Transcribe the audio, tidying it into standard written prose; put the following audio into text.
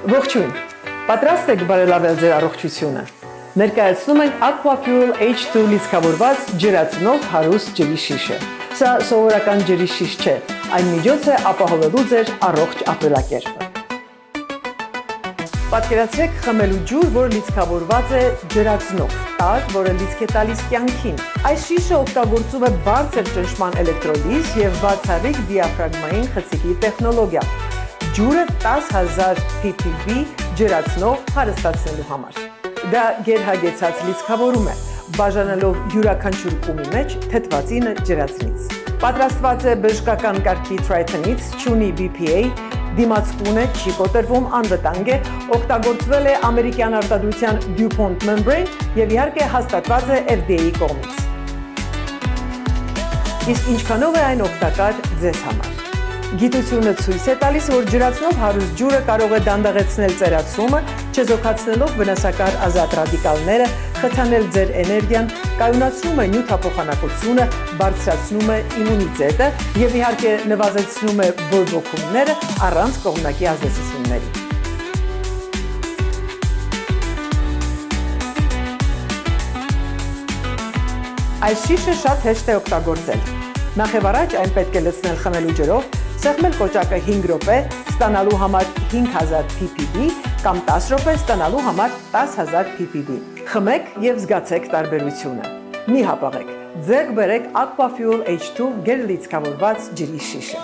Ողջույն, պատրաստ եք բարելավել ձեր առողջությունը։ Ներկայացնում ենք Aquafuel H2 լիցքավորված ջրացնող հարուստ ջրի շիշը։ Սա սովորական ջրի շիշ չէ, այն միջոց է ապահովելու ձեր առողջ ապրելակերպը։ Պատկերացրեք խմելու ջուր, որը լիցքավորված է ջրացնող, տար, որը լիցք է տալիս կյանքին։ Այս շիշը օգտագործում է բարձր ճնշման էլեկտրոլիզ եւ բացառիկ դիաֆրագմային խցիկի տեխնոլոգիա։ Ջուրը 10,000 ppb ջրացնող հարստացնելու համար։ Դա գերհագեցած լիցքավորում է, բաժանելով յուրաքանչյուր կումի մեջ թթվածինը ջրածնից։ Պատրաստված է բժշկական կարգի Tritonից, չունի BPA, դիմացկուն է, չի կոտրվում, անվտանգ է, օգտագործվել է ամերիկյան արտադրության DuPont Membrane եւ իհարկե հաստատված է FDA-ի կողմից։ Իսկ ինչքանով է այն օգտակար ձեզ համար։ Գիտությունը ցույց է տալիս, որ ջրացնող հարուստ ջուրը կարող է դանդաղեցնել ծերացումը, չեզոքացնելով վնասակար ազատ ռադիկալները, խթանել ձեր էներգիան, կայունացնում է նյութափոխանակությունը, բարձրացնում է իմունիտետը եւ իհարկե նվազեցնում է բորբոքումները առանց կողմնակի ազդեցությունների։ Այս շիշը շատ հեշտ է օգտագործել։ Նախ եւ առաջ այն պետք է լցնել խմելու ջրով, սեղմել կոճակը 5 րոպե, ստանալու համար 5000 ppb կամ 10 րոպե ստանալու համար 10000 ppb։ Խմեք եւ զգացեք տարբերությունը։ Մի հապաղեք, ձեռք բերեք Aquafuel H2 գերլիցքավորված ջրի շիշը։